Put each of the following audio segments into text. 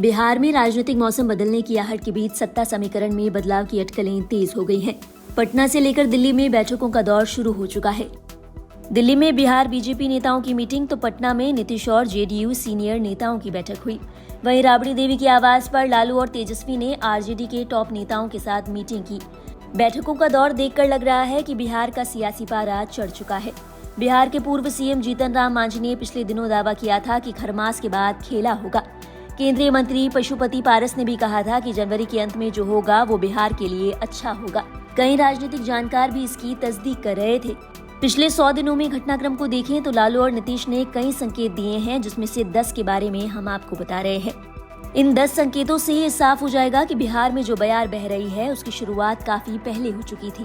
बिहार में राजनीतिक मौसम बदलने की आहट के बीच सत्ता समीकरण में बदलाव की अटकलें तेज हो गई हैं। पटना से लेकर दिल्ली में बैठकों का दौर शुरू हो चुका है। दिल्ली में बिहार बीजेपी नेताओं की मीटिंग तो पटना में नीतीश और जेडीयू सीनियर नेताओं की बैठक हुई। वहीं राबड़ी देवी के आवास पर लालू और तेजस्वी ने आरजेडी के टॉप नेताओं के साथ मीटिंग की। बैठकों का दौर देखकर लग रहा है कि बिहार का सियासी पारा चढ़ चुका है। बिहार के पूर्व सीएम जीतन राम मांझी ने पिछले दिनों दावा किया था कि खरमास के बाद खेला होगा। केंद्रीय मंत्री पशुपति पारस ने भी कहा था कि जनवरी के अंत में जो होगा वो बिहार के लिए अच्छा होगा। कई राजनीतिक जानकार भी इसकी तस्दीक कर रहे थे। पिछले 100 दिनों में घटनाक्रम को देखें तो लालू और नीतीश ने कई संकेत दिए हैं, जिसमें से 10 के बारे में हम आपको बता रहे हैं। इन 10 संकेतों से ये साफ हो जाएगा कि बिहार में जो बयार बह रही है उसकी शुरुआत काफी पहले हो चुकी थी।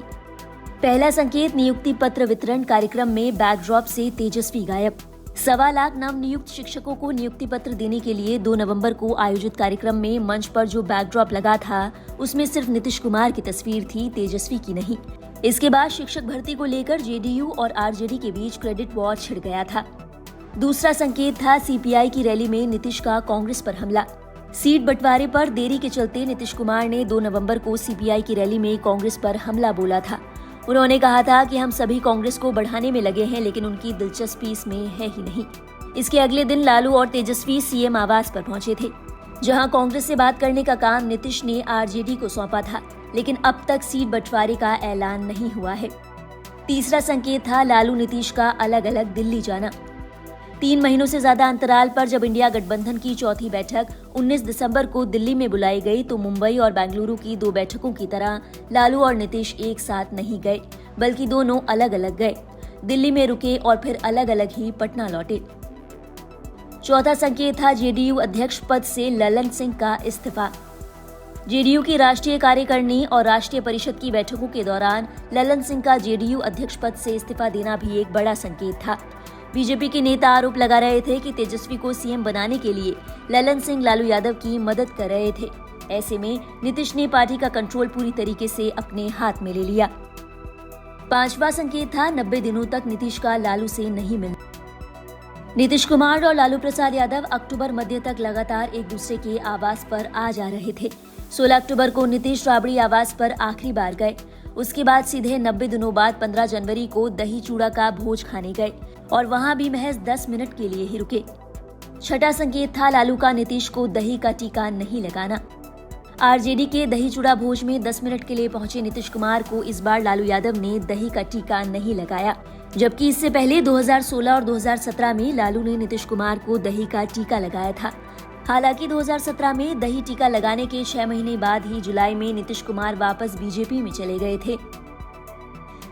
पहला संकेत, नियुक्ति पत्र वितरण कार्यक्रम में बैकड्रॉप से तेजस्वी गायब। 1.25 लाख नवनियुक्त शिक्षकों को नियुक्ति पत्र देने के लिए 2 नवंबर को आयोजित कार्यक्रम में मंच पर जो बैकड्रॉप लगा था उसमें सिर्फ नीतीश कुमार की तस्वीर थी, तेजस्वी की नहीं। इसके बाद शिक्षक भर्ती को लेकर जेडीयू और आरजेडी के बीच क्रेडिट वॉर छिड़ गया था। दूसरा संकेत था सीपीआई की रैली में नीतीश का कांग्रेस पर हमला। सीट बंटवारे पर देरी के चलते नीतीश कुमार ने 2 नवंबर को सीपीआई की रैली में कांग्रेस पर हमला बोला था। उन्होंने कहा था कि हम सभी कांग्रेस को बढ़ाने में लगे हैं, लेकिन उनकी दिलचस्पी इसमें है ही नहीं। इसके अगले दिन लालू और तेजस्वी सीएम आवास पर पहुंचे थे, जहां कांग्रेस से बात करने का काम नीतीश ने आरजेडी को सौंपा था, लेकिन अब तक सीट बंटवारे का ऐलान नहीं हुआ है। तीसरा संकेत था लालू नीतीश का अलग अलग दिल्ली जाना। 3 महीनों से ज्यादा अंतराल पर जब इंडिया गठबंधन की चौथी बैठक 19 दिसंबर को दिल्ली में बुलाई गई तो मुंबई और बेंगलुरु की 2 बैठकों की तरह लालू और नीतीश एक साथ नहीं गए, बल्कि दोनों अलग अलग गए। दिल्ली में रुके और फिर अलग अलग ही पटना लौटे। चौथा संकेत था जेडीयू अध्यक्ष पद से ललन सिंह का इस्तीफा। जेडीयू की राष्ट्रीय कार्यकारिणी और राष्ट्रीय परिषद की बैठकों के दौरान ललन सिंह का जेडीयू अध्यक्ष पद से इस्तीफा देना भी एक बड़ा संकेत था। बीजेपी के नेता आरोप लगा रहे थे कि तेजस्वी को सीएम बनाने के लिए ललन सिंह लालू यादव की मदद कर रहे थे। ऐसे में नीतीश ने पार्टी का कंट्रोल पूरी तरीके से अपने हाथ में ले लिया। पांचवा संकेत था 90 दिनों तक नीतीश का लालू से नहीं मिलना। नीतीश कुमार और लालू प्रसाद यादव अक्टूबर मध्य तक लगातार एक दूसरे के आवास पर आ जा रहे थे। 16 अक्टूबर को नीतीश राबड़ी आवास पर आखिरी बार गए। उसके बाद सीधे 90 दिनों बाद 15 जनवरी को दही चूड़ा का भोज खाने गए और वहां भी महज 10 मिनट के लिए ही रुके। छठा संकेत था लालू का नीतीश को दही का टीका नहीं लगाना। आरजेडी के दही चूड़ा भोज में 10 मिनट के लिए पहुंचे नीतीश कुमार को इस बार लालू यादव ने दही का टीका नहीं लगाया, जबकि इससे पहले 2016 और 2017 में लालू ने नीतीश कुमार को दही का टीका लगाया था। हालांकि 2017 में दही टीका लगाने के 6 महीने बाद ही जुलाई में नीतीश कुमार वापस बीजेपी में चले गए थे।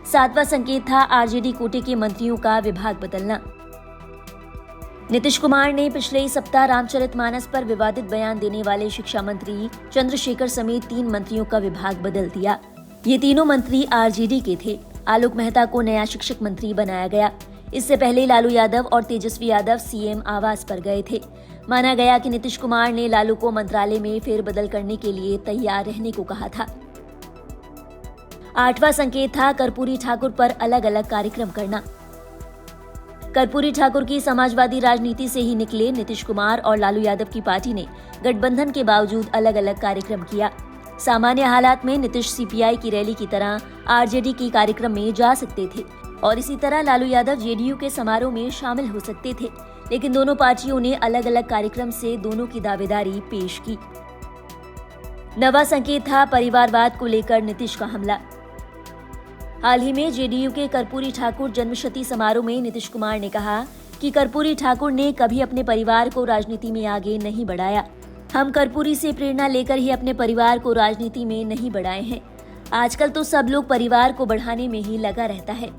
7वां संकेत था आरजेडी कोटे के मंत्रियों का विभाग बदलना। नीतीश कुमार ने पिछले ही सप्ताह रामचरितमानस पर विवादित बयान देने वाले शिक्षा मंत्री चंद्रशेखर समेत 3 मंत्रियों का विभाग बदल दिया। ये तीनों मंत्री आरजेडी के थे। आलोक मेहता को नया शिक्षक मंत्री बनाया गया। इससे पहले लालू यादव और तेजस्वी यादव सीएम आवास पर गए थे। माना गया कि नीतीश कुमार ने लालू को मंत्रालय में फेरबदल करने के लिए तैयार रहने को कहा था। 8वां संकेत था कर्पूरी ठाकुर पर अलग अलग कार्यक्रम करना। कर्पूरी ठाकुर की समाजवादी राजनीति से ही निकले नीतीश कुमार और लालू यादव की पार्टी ने गठबंधन के बावजूद अलग अलग कार्यक्रम किया। सामान्य हालात में नीतीश सीपीआई की रैली की तरह आरजेडी की कार्यक्रम में जा सकते थे और इसी तरह लालू यादव जेडीयू के समारोह में शामिल हो सकते थे, लेकिन दोनों पार्टियों ने अलग अलग कार्यक्रम से दोनों की दावेदारी पेश की। 9वां संकेत था परिवारवाद को लेकर नीतीश का हमला। हाल ही में जेडीयू के कर्पूरी ठाकुर जन्मशती समारोह में नीतीश कुमार ने कहा कि कर्पूरी ठाकुर ने कभी अपने परिवार को राजनीति में आगे नहीं बढ़ाया। हम कर्पूरी से प्रेरणा लेकर ही अपने परिवार को राजनीति में नहीं बढ़ाए हैं। आजकल तो सब लोग परिवार को बढ़ाने में ही लगा रहता है।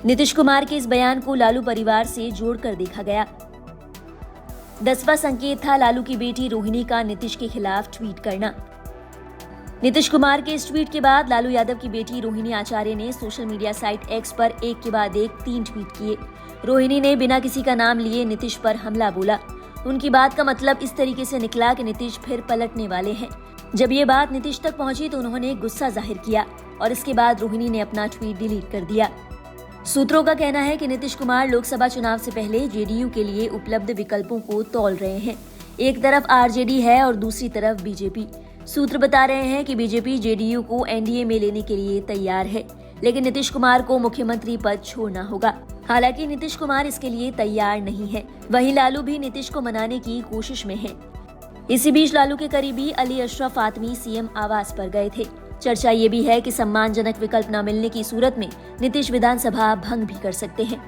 नीतीश कुमार के इस बयान को लालू परिवार से जोड़कर देखा गया। 10वां संकेत था लालू की बेटी रोहिणी का नीतीश के खिलाफ ट्वीट करना। नीतीश कुमार के इस ट्वीट के बाद लालू यादव की बेटी रोहिणी आचार्य ने सोशल मीडिया साइट एक्स पर एक के बाद एक 3 ट्वीट किए। रोहिणी ने बिना किसी का नाम लिए नीतीश पर हमला बोला। उनकी बात का मतलब इस तरीके से निकला कि नीतीश फिर पलटने वाले हैं। जब ये बात नीतीश तक पहुंची तो उन्होंने गुस्सा जाहिर किया और इसके बाद रोहिणी ने अपना ट्वीट डिलीट कर दिया। सूत्रों का कहना है कि नीतीश कुमार लोकसभा चुनाव से पहले जेडीयू के लिए उपलब्ध विकल्पों को तौल रहे हैं। एक तरफ आरजेडी है और दूसरी तरफ बीजेपी। सूत्र बता रहे हैं कि बीजेपी जेडीयू को एनडीए में लेने के लिए तैयार है, लेकिन नीतीश कुमार को मुख्यमंत्री पद छोड़ना होगा। हालांकि नीतीश कुमार इसके लिए तैयार नहीं है। वहीं लालू भी नीतीश को मनाने की कोशिश में है। इसी बीच लालू के करीबी अली अशरफ फातमी सीएम आवास पर गए थे। चर्चा ये भी है कि सम्मानजनक विकल्प न मिलने की सूरत में नीतीश विधानसभा भंग भी कर सकते हैं।